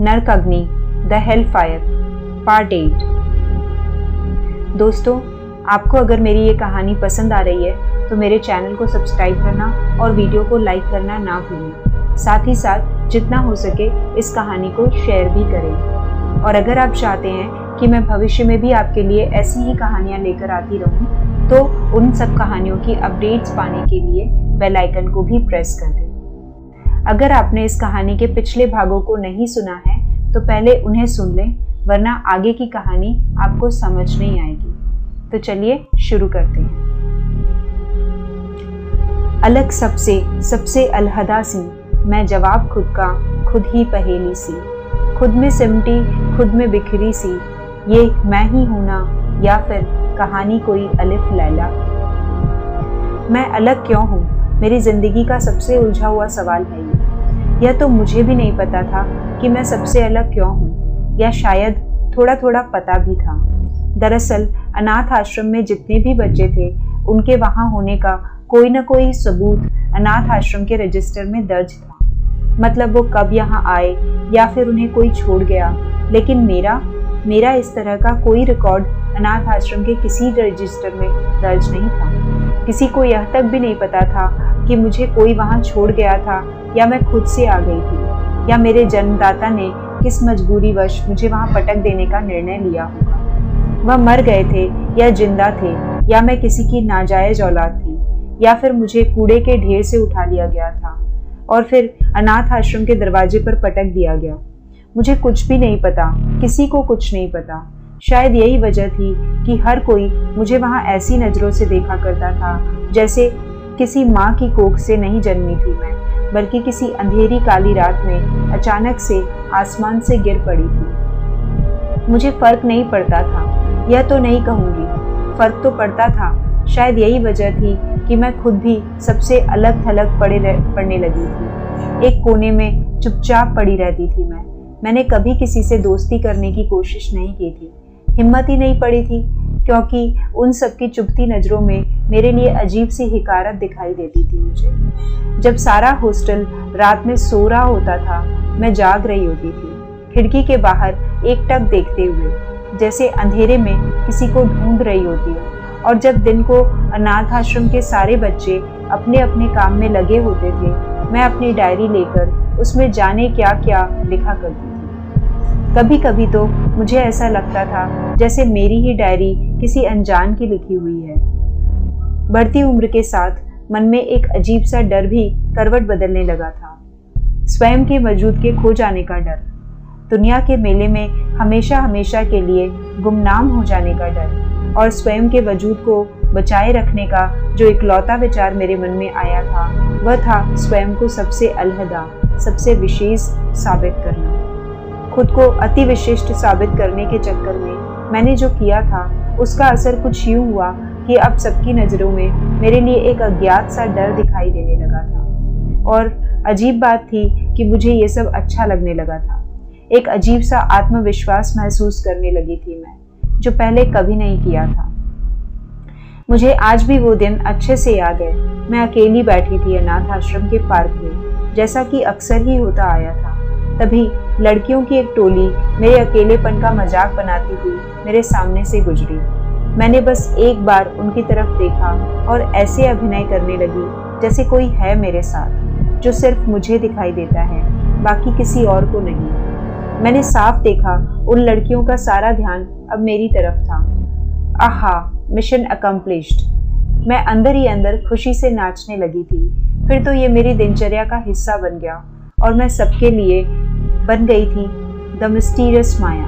नरकाग्नि the hell fire part 8। दोस्तों, आपको अगर मेरी ये कहानी पसंद आ रही है तो मेरे चैनल को सब्सक्राइब करना और वीडियो को लाइक करना ना भूलें। साथ ही साथ जितना हो सके इस कहानी को शेयर भी करें। और अगर आप चाहते हैं कि मैं भविष्य में भी आपके लिए ऐसी ही कहानियाँ लेकर आती रहूं, तो उन सब कहानियों की अपडेट्स पाने के लिए बेल आइकन को भी प्रेस कर दें। अगर आपने इस कहानी के पिछले भागों को नहीं सुना है तो पहले उन्हें सुन लें, वरना आगे की कहानी आपको समझ नहीं आएगी। तो चलिए शुरू करते हैं। अलग सबसे अलहदा सी, मैं जवाब खुद का खुद ही पहेली सी, खुद में सिमटी खुद में बिखरी सी, ये मैं ही हूं ना या फिर कहानी कोई अलिफ लैला की। मैं अलग क्यों हूँ, मेरी जिंदगी का सबसे उलझा हुआ सवाल है ये। यह तो मुझे भी नहीं पता था कि मैं सबसे अलग क्यों हूँ, या शायद थोड़ा थोड़ा पता भी था। दरअसल अनाथ आश्रम में जितने भी बच्चे थे उनके वहां होने का कोई न कोई सबूत अनाथ आश्रम के रजिस्टर में दर्ज था। मतलब वो कब यहाँ आए या फिर उन्हें कोई छोड़ गया, लेकिन मेरा इस तरह का कोई रिकॉर्ड अनाथ आश्रम के किसी रजिस्टर में दर्ज नहीं था। किसी को यह तक भी नहीं पता था कि मुझे कोई वहां छोड़ गया था या मैं खुद से आ गई थी, या मेरे जन्मदाता ने किस मजबूरीवश मुझे वहां पटक देने का निर्णय लिया होगा। वह मर गए थे या जिंदा थे, या मैं किसी की नाजायज औलाद थी, या फिर मुझे कूड़े के ढेर से उठा लिया गया था और फिर अनाथ आश्रम के दरवाजे पर पटक दिया गया। मुझे कुछ भी नहीं पता, किसी को कुछ नहीं पता। शायद यही वजह थी कि हर कोई मुझे वहां ऐसी नजरों से देखा करता था जैसे किसी माँ की कोख से नहीं जन्मी थी मैं, बल्कि किसी अंधेरी काली रात में अचानक से आसमान से गिर पड़ी थी। मुझे फर्क नहीं पड़ता था, यह तो नहीं कहूँगी, फर्क तो पड़ता था। शायद यही वजह थी कि मैं खुद भी सबसे अलग थलग पड़ने लगी थी। एक कोने में चुपचाप पड़ी रहती थी मैंने कभी किसी से दोस्ती करने की कोशिश नहीं की थी, हिम्मत ही नहीं पड़ी थी, क्योंकि उन सबकी चुभती नजरों में मेरे लिए अजीब सी हिकारत दिखाई देती थी मुझे। जब सारा हॉस्टल रात में सो रहा होता था, मैं जाग रही होती थी, खिड़की के बाहर एकटक देखते हुए, जैसे अंधेरे में किसी को ढूंढ रही होती हूँ। और जब दिन को अनाथ आश्रम के सारे बच्चे अपने अपने काम में लगे होते थे, मैं अपनी डायरी लेकर उसमें जाने क्या क्या लिखा करती थी। कभी कभी तो मुझे ऐसा लगता था जैसे मेरी ही डायरी किसी अनजान की लिखी हुई है। बढ़ती उम्र के साथ मन में एक अजीब सा डर भी करवट बदलने लगा था। स्वयं के वजूद के खो जाने का डर, दुनिया के मेले में हमेशा के लिए गुमनाम हो जाने का डर, और स्वयं के वजूद को बचाए रखने का जो इकलौता विचार मेरे मन में आया था, वह था स्वयं को सबसे अलहदा, सबसे विशेष साबित करना। खुद को अति विशिष्ट साबित करने के चक्कर में मैंने जो किया था, उसका असर कुछ यूं हुआ कि अब सबकी नजरों में मेरे लिए एक अज्ञात सा डर दिखाई देने लगा था। और अजीब बात थी कि मुझे ये सब अच्छा लगने लगा था। एक अजीब सा आत्मविश्वास महसूस करने लगी थी मैं, जो पहले कभी नहीं किया था। मुझे आज भी वो दिन अच्छे से याद है। मैं अकेली बैठी थी अनाथ आश्रम के पार्क में, जैसा कि अक्सर ही होता आया था। तभी लड़कियों की एक टोली मेरे अकेलेपन का मजाक बनाती हुई मेरे सामने से गुजरी। मैंने बस एक बार उनकी तरफ देखा और ऐसे अभिनय करने लगी जैसे कोई है मेरे साथ, जो सिर्फ मुझे दिखाई देता है, बाकी किसी और को नहीं। मैंने साफ देखा उन लड़कियों का सारा ध्यान अब मेरी तरफ था। आहा, मिशन अकम्प्लिश्ड। मैं अंदर ही अंदर खुशी से नाचने लगी थी। फिर तो ये मेरी दिनचर्या का हिस्सा बन गया और मैं सबके लिए बन गई थी द मिस्टीरियस माया।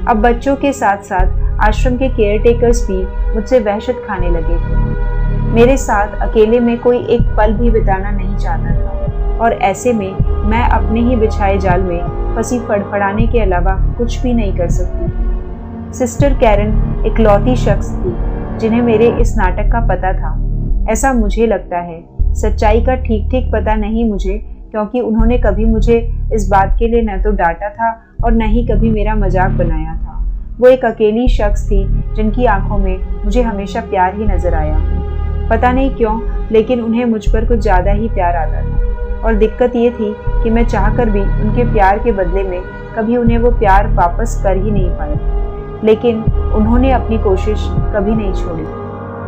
अब बच्चों के साथ साथ आश्रम के केयरटेकर्स भी मुझसे वहशत खाने लगे थे। मेरे साथ अकेले में कोई एक पल भी बिताना नहीं चाहता था, और ऐसे में मैं अपने ही बिछाए जाल में फंसी फड़फड़ाने के अलावा कुछ भी नहीं कर सकती थी। सिस्टर कैरन इकलौती शख्स थी जिन्हें मेरे इस नाटक का पता था। ऐसा मुझे लगता है। सच्चाई का ठीक पता नहीं मुझे, क्योंकि उन्होंने कभी मुझे इस बात के लिए न तो डांटा था और न ही कभी मेरा मजाक बनाया था। वो एक अकेली शख्स थी जिनकी आंखों में मुझे हमेशा प्यार ही नजर आया। पता नहीं क्यों, लेकिन उन्हें मुझ पर कुछ ज्यादा ही प्यार आता था। और दिक्कत ये थी कि मैं चाहकर भी उनके प्यार के बदले में कभी उन्हें वो प्यार वापस कर ही नहीं पाई। लेकिन उन्होंने अपनी कोशिश कभी नहीं छोड़ी,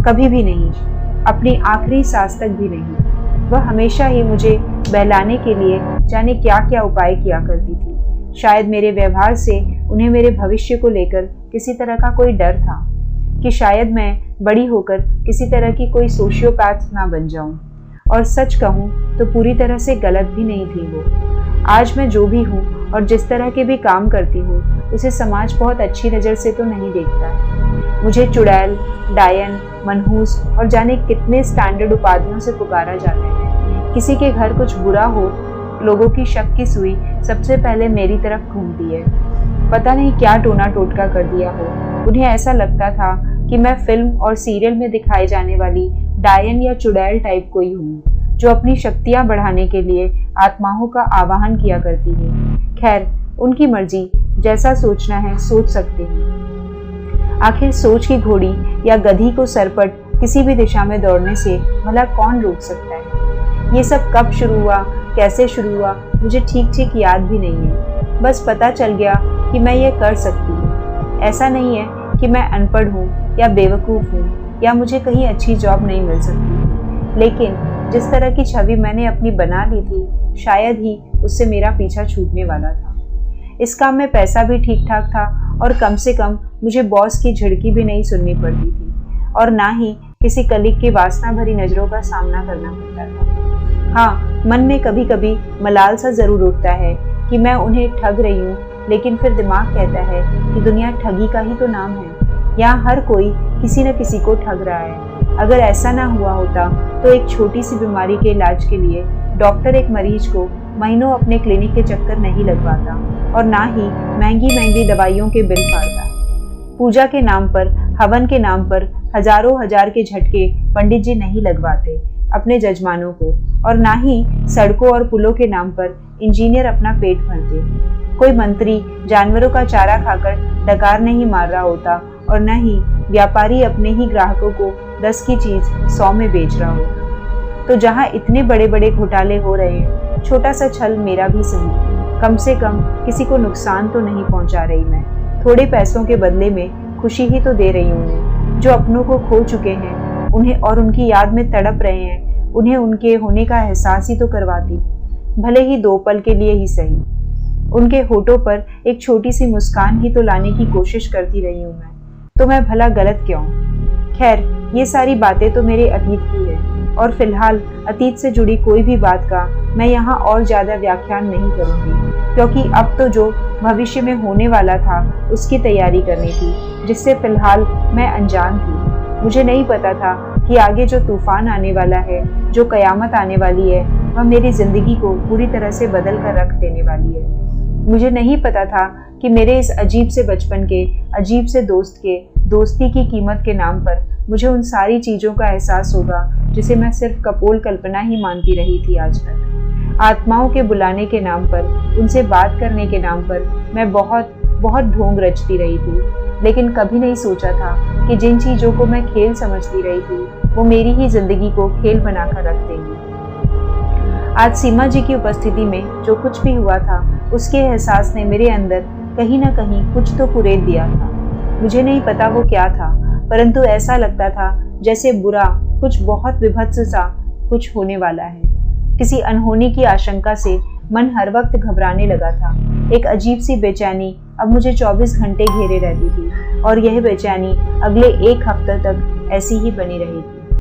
कभी भी नहीं, अपनी आखिरी सांस तक भी नहीं। वह हमेशा ही मुझे बहलाने के लिए जाने क्या क्या उपाय किया करती थी। शायद मेरे व्यवहार से उन्हें मेरे भविष्य को लेकर किसी तरह का कोई डर था कि शायद मैं बड़ी होकर किसी तरह की कोई सोशियोपैथ ना बन जाऊं। और सच कहूं तो पूरी तरह से गलत भी नहीं थी वो। आज मैं जो भी हूं और जिस तरह के भी काम करती हूं उसे समाज बहुत अच्छी नज़र से तो नहीं देखता है। मुझे चुड़ैल, डायन, मनहूस और जाने कितने स्टैंडर्ड उपाधियों से पुकारा जाता है। किसी के घर कुछ बुरा हो, लोगों की शक की सुई सबसे पहले मेरी तरफ घूमती है। पता नहीं क्या टोना टोटका कर दिया हो। उन्हें ऐसा लगता था कि मैं फिल्म और सीरियल में दिखाई जाने वाली डायन या चुड़ैल टाइप कोई हूँ, जो अपनी शक्तियाँ बढ़ाने के लिए आत्माओं का आवाहन किया करती है। खैर, उनकी मर्जी, जैसा सोचना है सोच सकते हैं। आखिर सोच की घोड़ी या गधी को सरपट किसी भी दिशा में दौड़ने से भला कौन रोक सकता है। ये सब कब शुरू हुआ, कैसे शुरू हुआ, मुझे ठीक ठीक याद भी नहीं है। बस पता चल गया कि मैं ये कर सकती हूँ। ऐसा नहीं है कि मैं अनपढ़ हूँ या बेवकूफ़ हूँ या मुझे कहीं अच्छी जॉब नहीं मिल सकती, लेकिन जिस तरह की छवि मैंने अपनी बना ली थी, शायद ही उससे मेरा पीछा छूटने वाला था। इस काम में पैसा भी ठीक ठाक था और कम से कम मुझे बॉस की झिड़की भी नहीं सुननी पड़ती थी और ना ही किसी कलीग की वासना भरी नज़रों का सामना करना पड़ता था। हाँ, मन में कभी कभी मलाल सा जरूर उठता है कि मैं उन्हें ठग रही हूँ, लेकिन फिर दिमाग कहता है कि दुनिया ठगी का ही तो नाम है। यहाँ हर कोई किसी न किसी को ठग रहा है। अगर ऐसा ना हुआ होता तो एक छोटी सी बीमारी के इलाज के लिए डॉक्टर एक मरीज को महीनों अपने क्लिनिक के चक्कर नहीं लगवाता और ना ही महंगी महंगी दवाइयों के बिल फाड़ता। पूजा के नाम पर, हवन के नाम पर हजारों हजार के झटके पंडित जी नहीं लगवाते अपने जजमानों को, और ना ही सड़कों और पुलों के नाम पर इंजीनियर अपना पेट भरते। कोई मंत्री जानवरों का चारा खाकर डकार नहीं मार रहा होता और न ही व्यापारी अपने ही ग्राहकों को 10 की चीज 100 में बेच रहा होता। तो जहाँ इतने बड़े बड़े घोटाले हो रहे हैं, छोटा सा छल मेरा भी सही। कम से कम किसी को नुकसान तो नहीं पहुंचा रही मैं। थोड़े पैसों के बदले में खुशी ही तो दे रही हूँ उन्हें, जो अपनों को खो चुके हैं उन्हें और उनकी याद में तड़प रहे हैं, उन्हें उनके होने का एहसास ही तो करवाती, भले ही 2 पल के लिए ही सही। उनके होठों पर एक छोटी सी मुस्कान ही तो लाने की कोशिश करती रही हूँ मैं, तो मैं भला गलत क्यों? खैर, ये सारी बातें तो मेरे अतीत की है और फिलहाल अतीत से जुड़ी कोई भी बात का मैं यहाँ और ज़्यादा व्याख्यान नहीं करूँगी, क्योंकि अब तो जो भविष्य में होने वाला था उसकी तैयारी करनी थी, जिससे फिलहाल मैं अनजान थी। मुझे नहीं पता था कि आगे जो तूफान आने वाला है, जो कयामत आने वाली है, वह मेरी जिंदगी को पूरी तरह से बदल कर रख देने वाली है। मुझे नहीं पता था कि मेरे इस अजीब से बचपन के, अजीब से दोस्त के, दोस्ती की कीमत के नाम पर मुझे उन सारी चीज़ों का एहसास होगा जिसे मैं सिर्फ कपोल कल्पना ही मानती रही थी आज तक। आत्माओं के बुलाने के नाम पर, उनसे बात करने के नाम पर मैं बहुत बहुत ढोंग रचती रही थी, लेकिन कभी नहीं सोचा था कि जिन चीज़ों को मैं खेल समझती रही थी वो मेरी ही जिंदगी को खेल बनाकर रख देंगी। आज सीमा जी की उपस्थिति में जो कुछ भी हुआ था, उसके एहसास ने मेरे अंदर कहीं ना कहीं कुछ तो कुरेद दिया था। मुझे नहीं पता वो क्या था, परंतु ऐसा लगता था जैसे बुरा, कुछ बहुत विभत्स सा कुछ होने वाला है। किसी अनहोनी की आशंका से मन हर वक्त घबराने लगा था। एक अजीब सी बेचैनी अब मुझे 24 घंटे घेरे रहती थी और यह बेचैनी अगले 1 हफ्ते तक ऐसी ही बनी रहेगी।